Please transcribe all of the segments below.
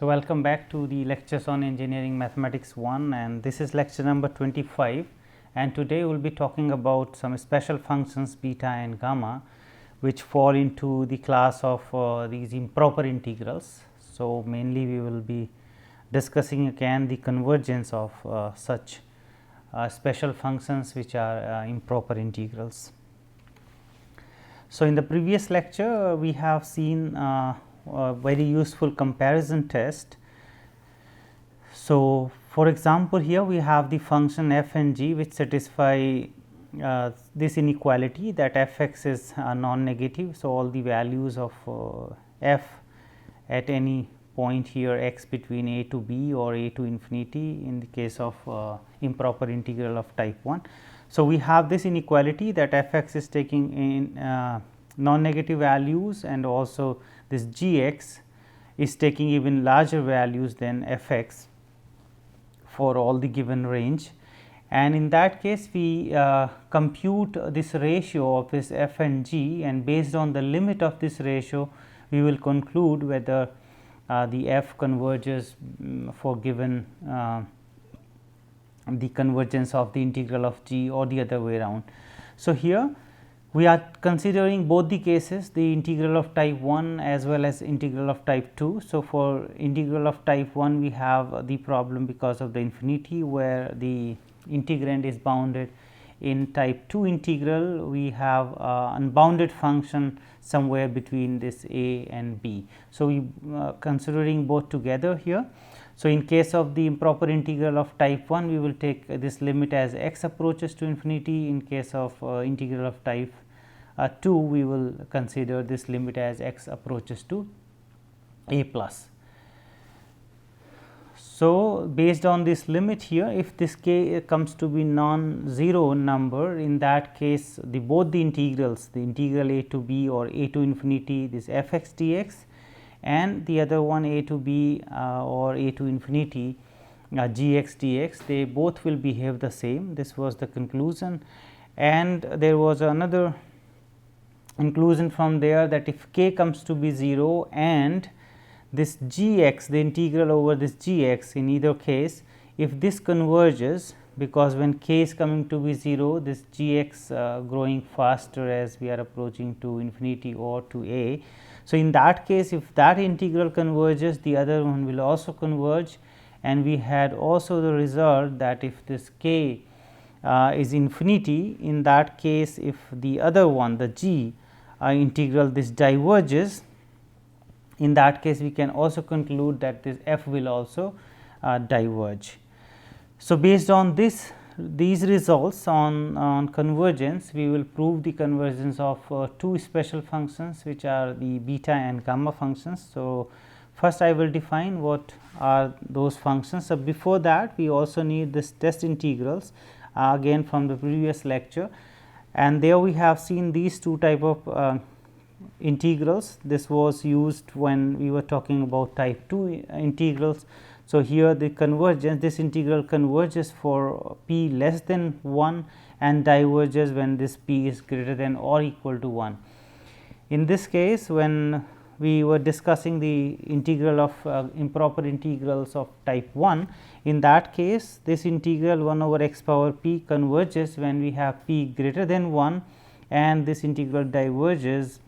So, welcome back to the lectures on engineering mathematics 1, and this is lecture number 25, and today we will be talking about some special functions beta and gamma which fall into the class of these improper integrals. So, mainly we will be discussing again the convergence of such special functions which are improper integrals. So, in the previous lecture we have seen a very useful comparison test. So, for example, here we have the function f and g which satisfy this inequality that f x is non-negative. So, all the values of f at any point here x between a to b or a to infinity in the case of improper integral of type 1. So, we have this inequality that f x is taking in non-negative values, and also this g x is taking even larger values than f x for all the given range. And in that case we compute this ratio of this f and g, and based on the limit of this ratio we will conclude whether the f converges for given the convergence of the integral of g or the other way around. So, here we are considering both the cases, the integral of type 1 as well as integral of type 2. So, for integral of type 1 we have the problem because of the infinity where the integrand is bounded. In type 2 integral we have unbounded function somewhere between this a and b. So, we considering both together here. So, in case of the improper integral of type 1 we will take this limit as x approaches to infinity. In case of integral of type 2 we will consider this limit as x approaches to a plus. So, based on this limit here, if this k comes to be non-zero number, in that case both the integrals, the integral a to b or a to infinity this f x dx, and the other one a to b or a to infinity g x dx, they both will behave the same. This was the conclusion, and there was another conclusion from there that if k comes to be 0 and this g x, the integral over this g x, in either case if this converges, because when k is coming to be 0, this g x growing faster as we are approaching to infinity or to a. So, in that case if that integral converges, the other one will also converge, and we had also the result that if this k is infinity, in that case if the other one, the g integral, this diverges, in that case we can also conclude that this f will also diverge. So, based on these results on convergence, we will prove the convergence of two special functions which are the beta and gamma functions. So, first I will define what are those functions. So, before that we also need this test integrals again from the previous lecture, and there we have seen these two type of integrals. This was used when we were talking about type 2 integrals. So, here the convergence, this integral converges for p less than 1 and diverges when this p is greater than or equal to 1. In this case, when we were discussing the integral of improper integrals of type 1, in that case this integral 1 over x power p converges when we have p greater than 1, and this integral diverges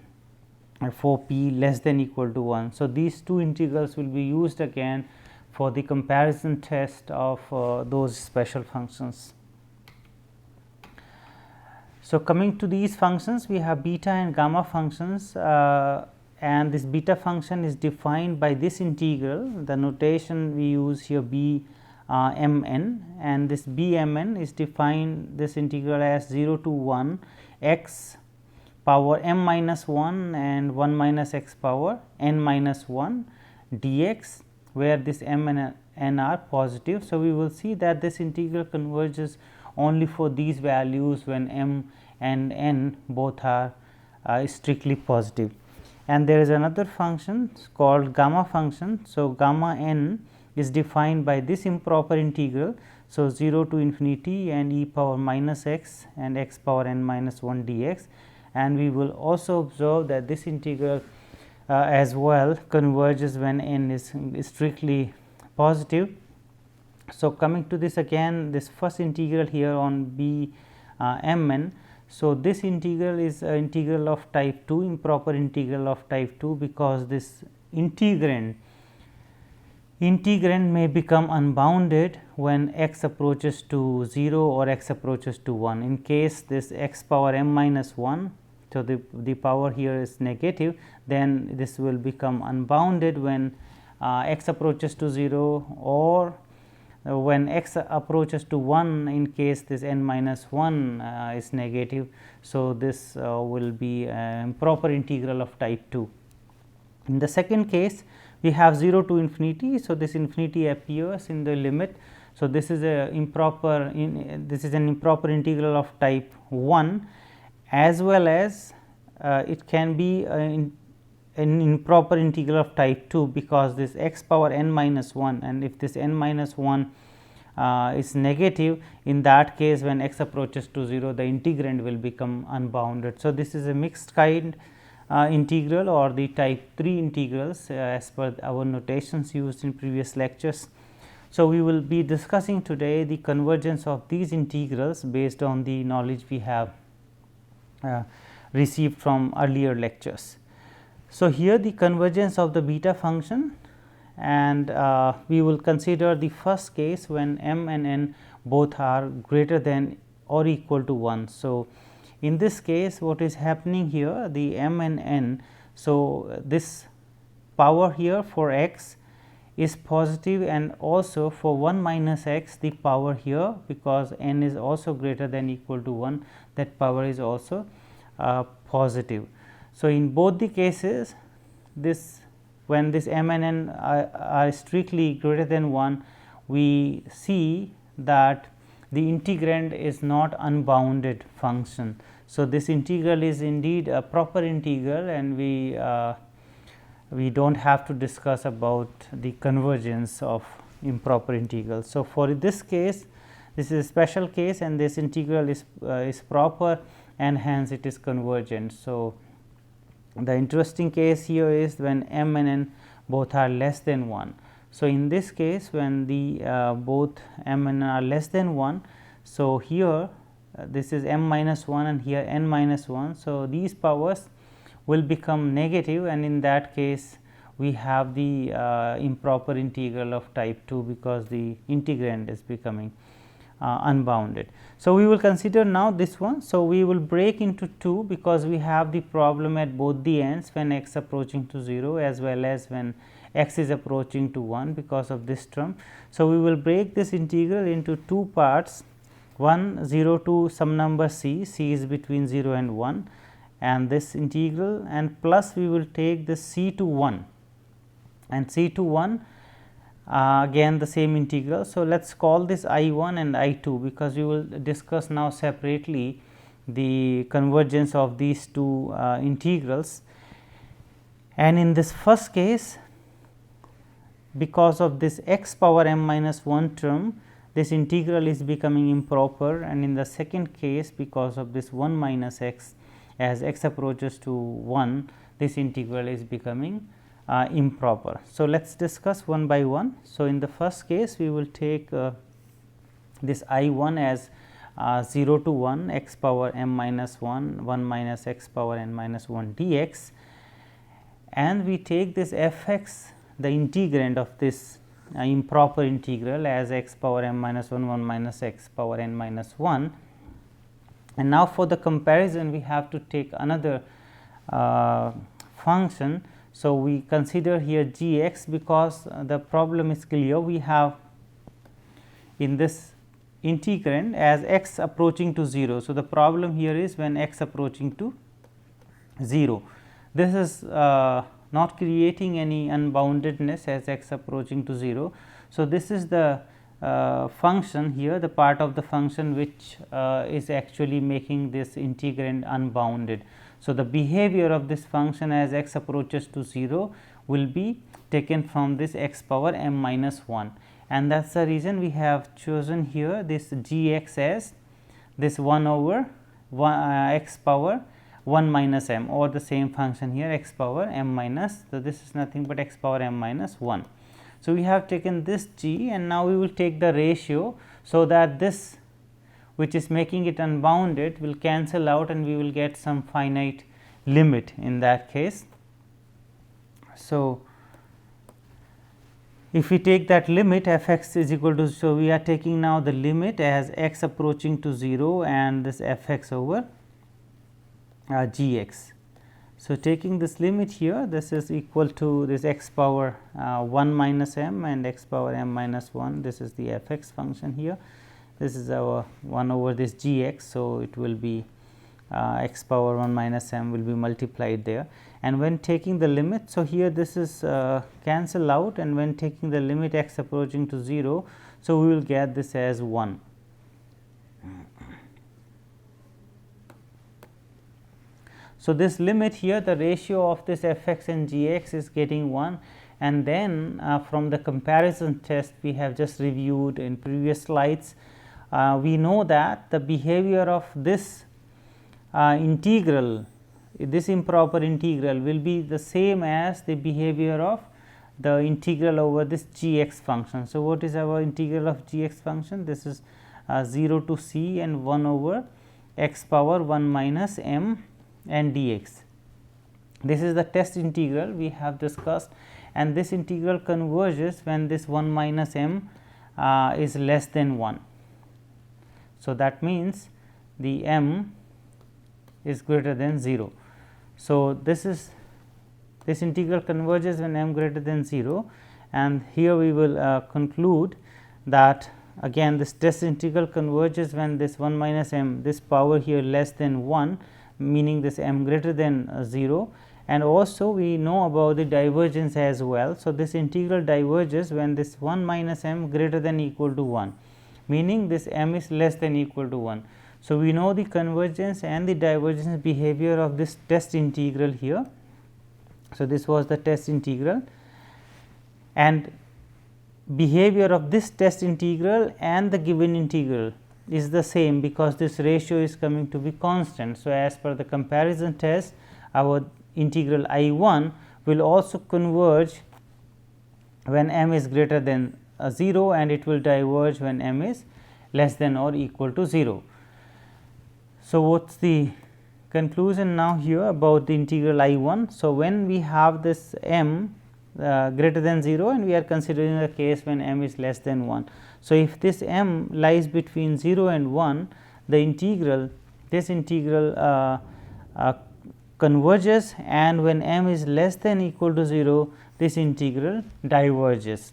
for p less than equal to 1. So, these two integrals will be used again for the comparison test of those special functions. So, coming to these functions, we have beta and gamma functions, and this beta function is defined by this integral. The notation we use here b m n, and this b m n is defined this integral as 0 to 1 x power m minus 1 and 1 minus x power n minus 1 dx, where this m and n are positive. So, we will see that this integral converges only for these values when m and n both are strictly positive. And there is another function called gamma function. So, gamma n is defined by this improper integral. So, 0 to infinity and e power minus x and x power n minus 1 dx, and we will also observe that this integral as well converges when n is strictly positive. So, coming to this again, this first integral here on b mn. So, this integral is integral of type 2, improper integral of type 2, because this integrand may become unbounded when x approaches to 0 or x approaches to 1. In case this x power m minus 1, so the power here is negative, then this will become unbounded when x approaches to 0, or when x approaches to 1 in case this n minus 1 is negative. So, this will be improper integral of type 2. In the second case, we have 0 to infinity. So, this infinity appears in the limit. So, this is a improper this is an improper integral of type 1, as well as it can be an improper integral of type 2, because this x power n minus 1, and if this n minus 1 is negative, in that case when x approaches to 0, the integrand will become unbounded. So, this is a mixed kind integral, or the type 3 integrals as per our notations used in previous lectures. So, we will be discussing today the convergence of these integrals based on the knowledge we have received from earlier lectures. So, here the convergence of the beta function, and we will consider the first case when m and n both are greater than or equal to 1. So, in this case what is happening here, the m and n. So, this power here for x is positive, and also for 1 minus x the power here, because n is also greater than equal to 1, that power is also positive. So, in both the cases, this when this m and n are strictly greater than 1, we see that the integrand is not unbounded function. So, this integral is indeed a proper integral, and we do not have to discuss about the convergence of improper integrals. So, for this case, this is a special case, and this integral is proper, and hence it is convergent. So, the interesting case here is when m and n both are less than 1. So, in this case when the both m and n are less than 1, so here this is m minus 1 and here n minus 1. So, these powers will become negative, and in that case we have the improper integral of type 2, because the integrand is becoming unbounded. So, we will consider now this one. So, we will break into 2, because we have the problem at both the ends when x approaching to 0 as well as when x is approaching to 1, because of this term. So, we will break this integral into 2 parts, one 0 to some number c, c is between 0 and 1, and this integral, and plus we will take this c to 1, and c to 1 again the same integral. So, let us call this I 1 and I 2, because we will discuss now separately the convergence of these two integrals. And in this first case, because of this x power m minus 1 term, this integral is becoming improper, and in the second case, because of this 1 minus x, as x approaches to 1, this integral is becoming improper. So, let us discuss one by one. So, in the first case, we will take this I 1 as 0 to 1 x power m minus 1 minus x power n minus 1 dx, and we take this f x, the integrand of this improper integral, as x power m minus 1 minus x power n minus 1. And now, for the comparison, we have to take another function. So, we consider here g x, because the problem is clear. We have in this integrand as x approaching to 0. So, the problem here is when x approaching to 0. This is not creating any unboundedness as x approaching to 0. So, this is the function here, the part of the function which is actually making this integrand unbounded. So, the behavior of this function as x approaches to 0 will be taken from this x power m minus 1, and that is the reason we have chosen here this g x as this 1 over x power 1 minus m, or the same function here x power m minus. So, this is nothing but x power m minus 1. So, we have taken this g, and now we will take the ratio. So, that this which is making it unbounded will cancel out, and we will get some finite limit in that case. So, if we take that limit f x is equal to, so we are taking now the limit as x approaching to 0 and this f x over g x. So, taking this limit here, this is equal to this x power 1 minus m and x power m minus 1, this is the f x function here. This is our 1 over this g x. So, it will be x power 1 minus m will be multiplied there, and when taking the limit. So, here this is cancel out, and when taking the limit x approaching to 0. So, we will get this as 1. So, this limit here, the ratio of this f x and g x is getting 1, and then from the comparison test we have just reviewed in previous slides, we know that the behavior of this integral, this improper integral will be the same as the behavior of the integral over this g x function. So, what is our integral of g x function? This is 0 to c and 1 over x power 1 minus m and dx. This is the test integral we have discussed, and this integral converges when this 1 minus m is less than 1. So, that means the m is greater than 0. So, this integral converges when m greater than 0, and here we will conclude that again this test integral converges when this 1 minus m, this power here less than 1, meaning this m greater than 0, and also we know about the divergence as well. So, this integral diverges when this 1 minus m greater than equal to 1, meaning this m is less than equal to 1. So, we know the convergence and the divergence behavior of this test integral here. So, this was the test integral, and behavior of this test integral and the given integral is the same, because this ratio is coming to be constant. So, as per the comparison test, our integral I 1 will also converge when m is greater than 0, and it will diverge when m is less than or equal to 0. So, what is the conclusion now here about the integral I 1? So, when we have this m greater than 0, and we are considering a case when m is less than 1. So, if this m lies between 0 and 1, the integral, this integral converges, and when m is less than equal to 0, this integral diverges.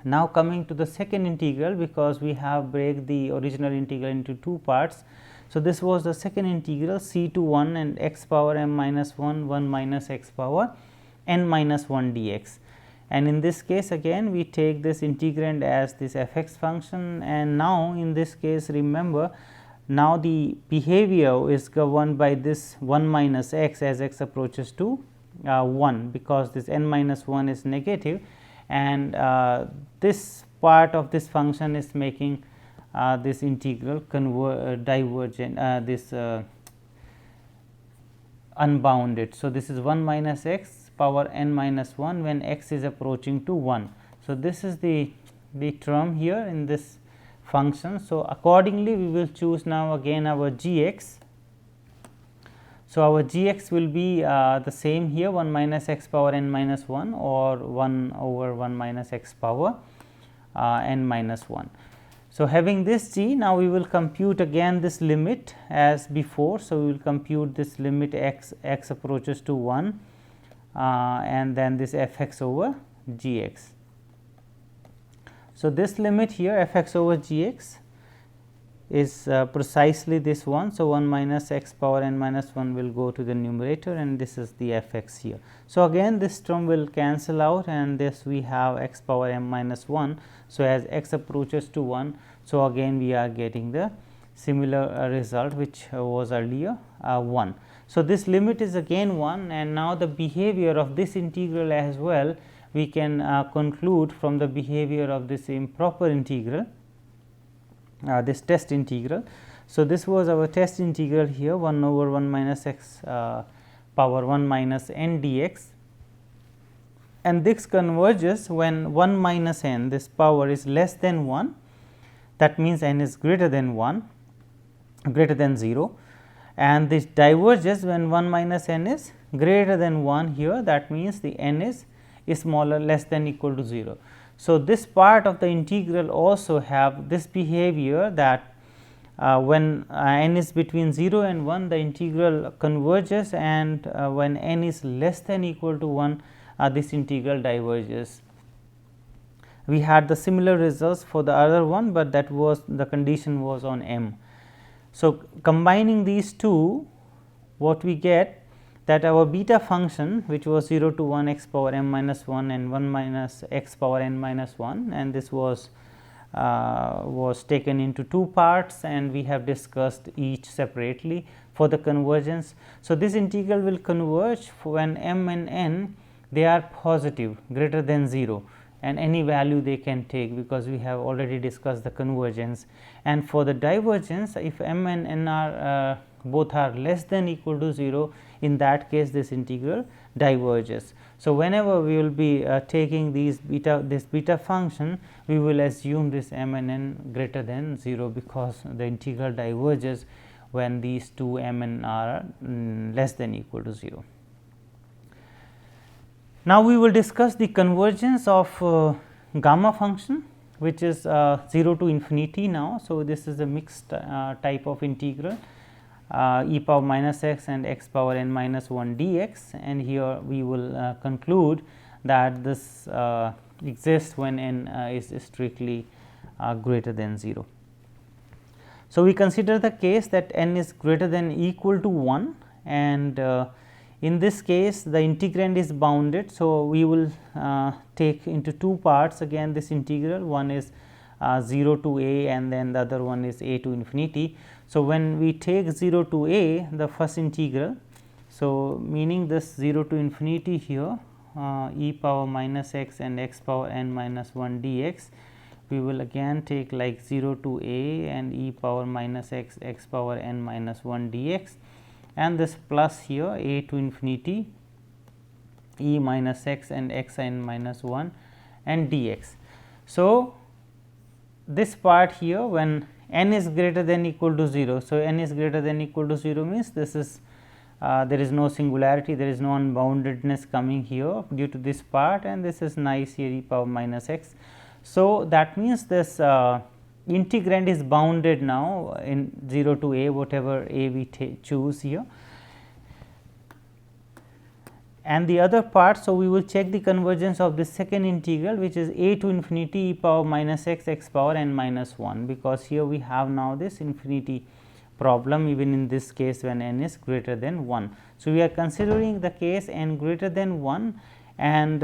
Now, coming to the second integral, because we have break the original integral into two parts. So, this was the second integral c to 1 and x power m minus 1 1 minus x power n minus 1 dx, and in this case again we take this integrand as this f x function, and now in this case remember, now the behavior is governed by this 1 minus x as x approaches to 1, because this n minus 1 is negative, and this part of this function is making this integral divergent, this unbounded. So, this is 1 minus x power n minus 1 when x is approaching to 1. So, this is the term here in this function. So, accordingly we will choose now again our g x. So, our g x will be the same here, 1 minus x power n minus 1 or 1 over 1 minus x power n minus 1. So, having this g, now we will compute again this limit as before. So, we will compute this limit x approaches to 1 and then this f x over g x. So, this limit here f x over g x is precisely this one. So, 1 minus x power n minus 1 will go to the numerator, and this is the f x here. So, again this term will cancel out, and this we have x power m minus 1. So, as x approaches to 1, so again we are getting the similar result which was earlier 1. So, this limit is again 1, and now the behavior of this integral as well we can conclude from the behavior of this improper integral, this test integral. So, this was our test integral here 1 over 1 minus x power 1 minus n dx, and this converges when 1 minus n, this power is less than 1, that means n is greater than 1, greater than 0, and this diverges when 1 minus n is greater than 1 here, that means the n is smaller, less than equal to 0. So, this part of the integral also have this behavior that when n is between 0 and 1, the integral converges, and when n is less than equal to 1, this integral diverges. We had the similar results for the other one, but that was the condition was on m. So, combining these two, what we get, that our beta function, which was 0 to 1 x power m minus 1 and 1 minus x power n minus 1, and this was taken into two parts, and we have discussed each separately for the convergence. So, this integral will converge when m and n, they are positive, greater than 0, and any value they can take, because we have already discussed the convergence. And for the divergence, if m and n are both are less than equal to 0, in that case this integral diverges. So, whenever we will be taking this beta function, we will assume this m and n greater than 0, because the integral diverges when these two m and n are less than equal to 0. Now, we will discuss the convergence of gamma function, which is 0 to infinity now. So, this is a mixed type of integral e power minus x and x power n minus 1 dx, and here we will conclude that this exists when n is strictly greater than 0. So, we consider the case that n is greater than equal to 1, and in this case the integrand is bounded. So, we will take into two parts again this integral, one is 0 to a and then the other one is a to infinity. So, when we take 0 to a, the first integral, so meaning this 0 to infinity here e power minus x and x power n minus 1 dx, we will again take like 0 to a and e power minus x, x power n minus 1 dx, and this plus here a to infinity e minus x and x n minus 1 and dx. So, this part here when n is greater than equal to 0. So, n is greater than equal to 0 means this is there is no singularity, there is no unboundedness coming here due to this part, and this is nice here e power minus x. So, that means this integrand is bounded now in 0 to a, whatever a we choose here. And the other part, so we will check the convergence of the second integral, which is a to infinity e power minus x, x power n minus 1, because here we have now this infinity problem even in this case when n is greater than 1. So, we are considering the case n greater than 1, and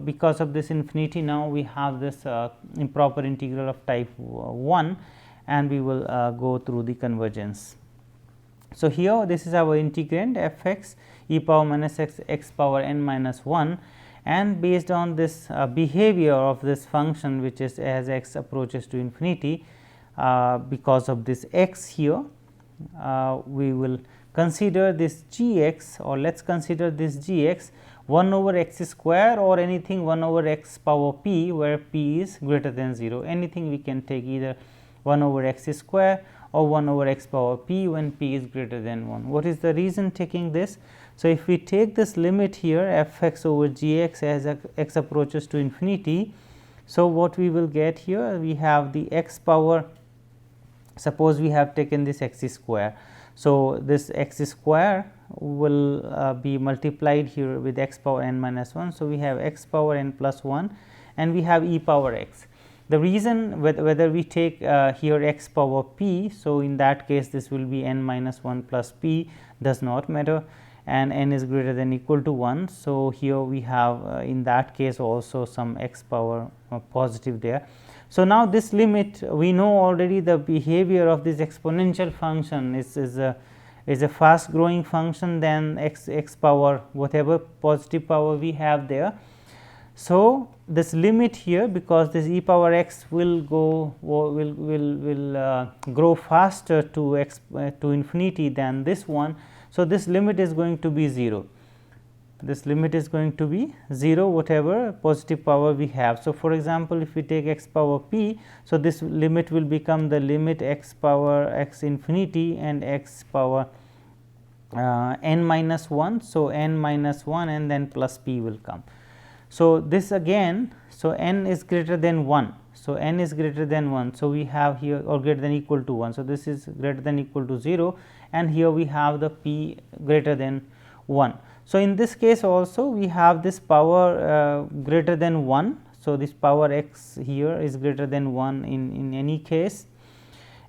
because of this infinity now we have this improper integral of type 1, and we will go through the convergence. So, here this is our integrand f x e power minus x, x power n minus 1, and based on this behavior of this function, which is as x approaches to infinity, because of this x here, we will consider this g x, or let us consider this g x 1 over x square or anything 1 over x power p, where p is greater than 0. Anything we can take, either 1 over x square or 1 over x power p when p is greater than 1. What is the reason taking this? So, if we take this limit here f x over g x as x approaches to infinity, so what we will get here, we have the x power, suppose we have taken this x square. So, this x square will be multiplied here with x power n minus 1. So, we have x power n plus 1 and we have e power x. The reason whether we take here x power p, so in that case this will be n minus 1 plus p, does not matter, and n is greater than equal to 1. So, here we have in that case also some x power positive there. So, now this limit, we know already the behavior of this exponential function is a fast growing function than x power whatever positive power we have there. So, this limit here, because this e power x will go grow faster to x to infinity than this one. So, this limit is going to be 0. This limit is going to be 0 whatever positive power we have. So, for example, if we take x power p, so this limit will become the limit x power x infinity and x power n minus 1. So, n minus 1 and then plus p will come. So, this again, so n is greater than 1. So, n is greater than 1. So, we have here or greater than equal to 1. So, this is greater than equal to 0 and here we have the p greater than 1. So, in this case also we have this power greater than 1. So, this power x here is greater than 1 in any case,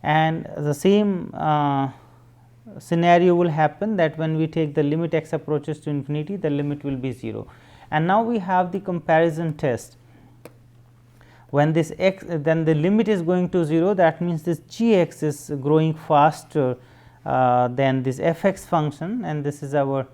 and the same scenario will happen, that when we take the limit x approaches to infinity, the limit will be 0. And now we have the comparison test. When this x, then the limit is going to 0, that means this g x is growing faster than this f x function, and this is our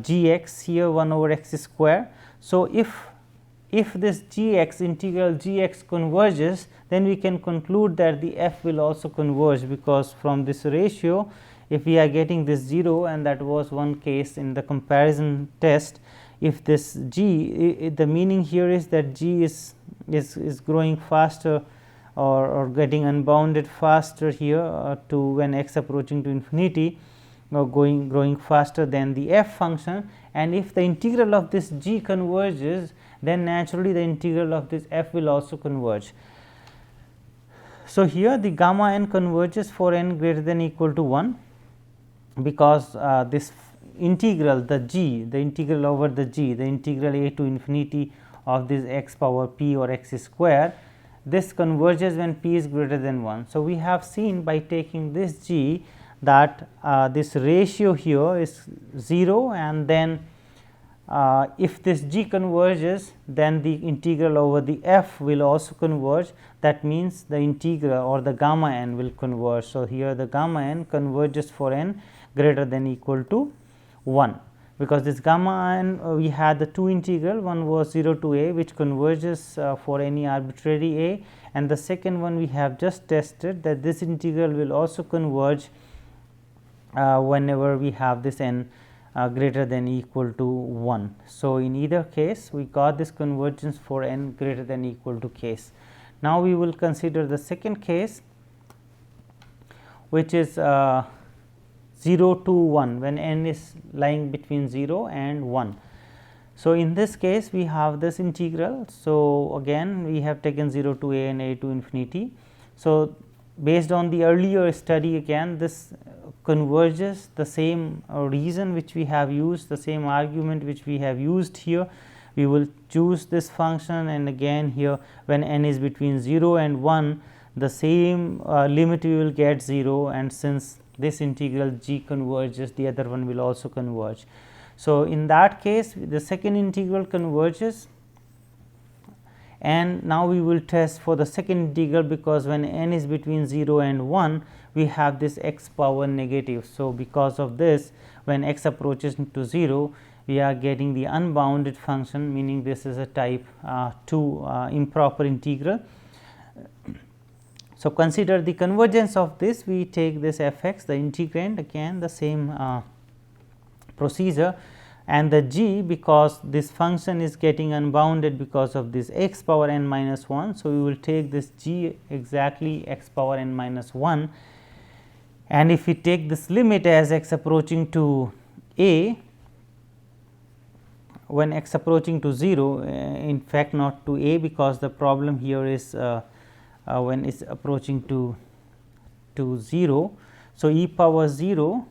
g x here 1 over x square. So, if this g x integral g x converges, then we can conclude that the f will also converge, because from this ratio, if we are getting this 0, and that was one case in the comparison test, if this g, the meaning here is that g is growing faster or getting unbounded faster here to when x approaching to infinity, or growing faster than the f function, and if the integral of this g converges, then naturally the integral of this f will also converge. So, here the gamma n converges for n greater than equal to 1, because this integral, the g, the integral over the g, the integral a to infinity of this x power p or x square, this converges when p is greater than 1. So, we have seen by taking this g that this ratio here is 0, and then if this g converges, then the integral over the f will also converge. That means, the integral or the gamma n will converge. So, here the gamma n converges for n greater than equal to 1, because this gamma n we had the two integral, one was 0 to a which converges for any arbitrary a, and the second one we have just tested that this integral will also converge whenever we have this n greater than equal to 1. So, in either case we got this convergence for n greater than equal to case. Now, we will consider the second case, which is 0 to 1, when n is lying between 0 and 1. So, in this case we have this integral. So, again we have taken 0 to a and a to infinity. So, based on the earlier study, again this converges, the same reason which we have used, the same argument which we have used here. We will choose this function, and again here when n is between 0 and 1, the same limit we will get 0, and since this integral g converges, the other one will also converge. So, in that case the second integral converges, and now we will test for the second integral, because when n is between 0 and 1, we have this x power negative. So, because of this, when x approaches to 0, we are getting the unbounded function, meaning this is a type 2 improper integral. So, consider the convergence of this, we take this f x, the integrand, again the same procedure, and the g, because this function is getting unbounded because of this x power n minus 1. So, we will take this g exactly x power n minus 1, and if we take this limit as x approaching to a, when x approaching to 0, in fact not to a, because the problem here is when it's approaching to 0. So, e power 0.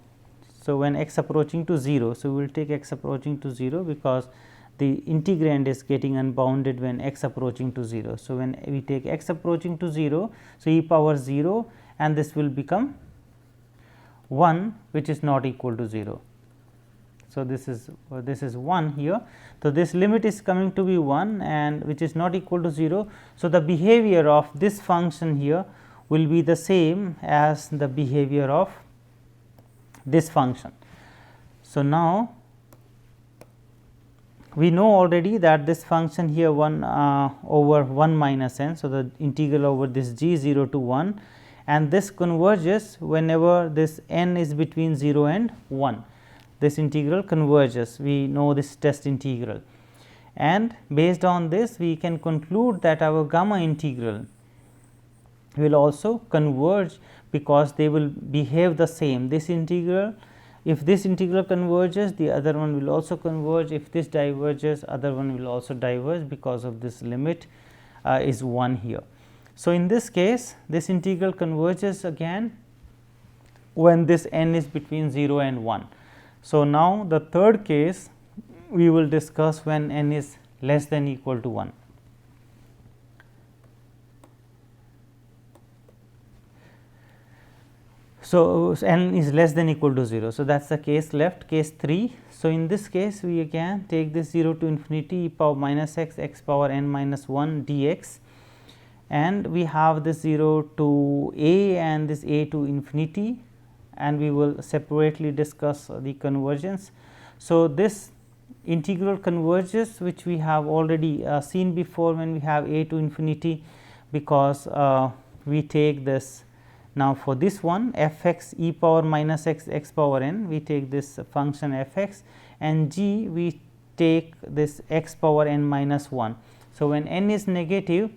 So, when x approaching to 0, so we will take x approaching to 0, because the integrand is getting unbounded when x approaching to 0. So, when we take x approaching to 0, so e power 0, and this will become 1, which is not equal to 0. So, this is 1 here. So, this limit is coming to be 1, and which is not equal to 0. So, the behavior of this function here will be the same as the behavior of this function. So, now we know already that this function here 1 over 1 minus n. So, the integral over this g 0 to 1, and this converges whenever this n is between 0 and 1. This integral converges, we know this test integral, and based on this we can conclude that our gamma integral will also converge, because they will behave the same. This integral, if this integral converges, the other one will also converge. If this diverges, other one will also diverge, because of this limit is 1 here. So, in this case this integral converges again when this n is between 0 and 1. So, now the third case we will discuss when n is less than equal to 1. So, n is less than equal to 0. So, that is the case left, case 3. So, in this case we again take this 0 to infinity e power minus x, x power n minus 1 dx, and we have this 0 to a and this a to infinity, and we will separately discuss the convergence. So, this integral converges, which we have already seen before when we have a to infinity, because we take this. Now, for this one f x e power minus x, x power n, we take this function f x, and g we take this x power n minus 1. So, when n is negative,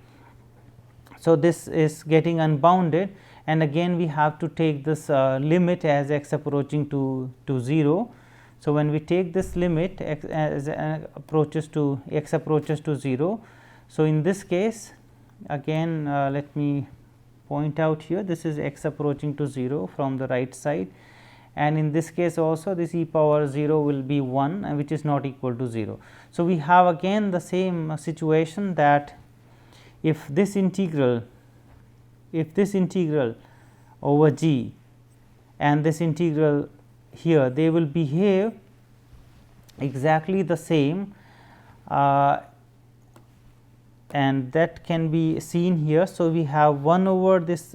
so this is getting unbounded, and again we have to take this limit as x approaching to 0. So, when we take this limit x as approaches to 0. So, in this case again let me point out here, this is x approaching to 0 from the right side, and in this case also this e power 0 will be 1, which is not equal to 0. So, we have again the same situation, that if this integral over g and this integral here, they will behave exactly the same, and that can be seen here. So, we have 1 over this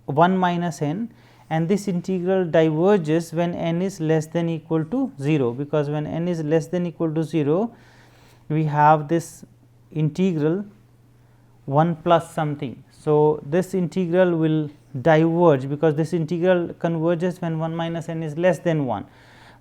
1 minus n, and this integral diverges when n is less than equal to 0, because when n is less than equal to 0, we have this integral 1 plus something. So, this integral will diverge, because this integral converges when 1 minus n is less than 1.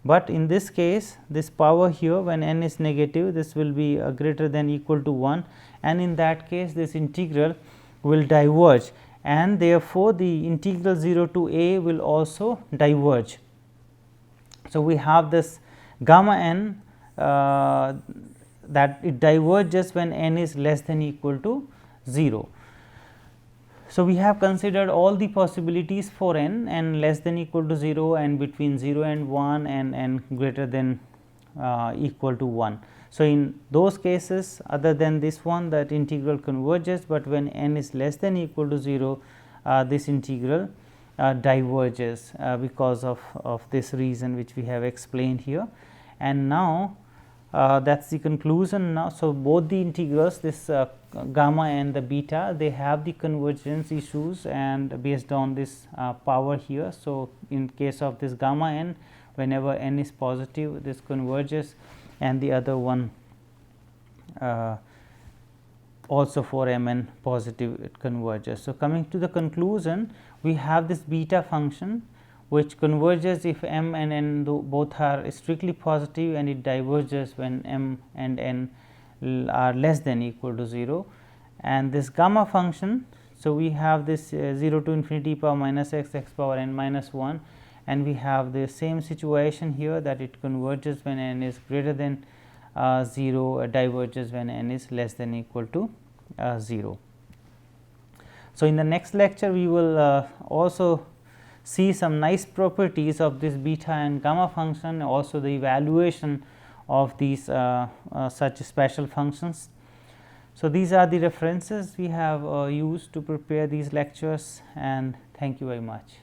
But in this case, this power here, when n is negative, this will be greater than equal to 1, and in that case this integral will diverge, and therefore, the integral 0 to a will also diverge. So, we have this gamma n that it diverges when n is less than equal to 0. So, we have considered all the possibilities for n less than equal to 0, and between 0 and 1, and n greater than equal to 1. So, in those cases other than this one, that integral converges, but when n is less than equal to 0, this integral diverges because of this reason which we have explained here. And now, that is the conclusion now. So, both the integrals, this gamma and the beta, they have the convergence issues, and based on this power here. So, in case of this gamma n, whenever n is positive, this converges, and the other one also for m n positive, it converges. So, coming to the conclusion, we have this beta function which converges if m and n both are strictly positive, and it diverges when m and n are less than equal to 0. And this gamma function, so we have this 0 to infinity power minus x, x power n minus 1, and we have the same situation here, that it converges when n is greater than 0, diverges when n is less than equal to 0. So, in the next lecture we will also see some nice properties of this beta and gamma function, also the evaluation of these such special functions. So, these are the references we have used to prepare these lectures, and thank you very much.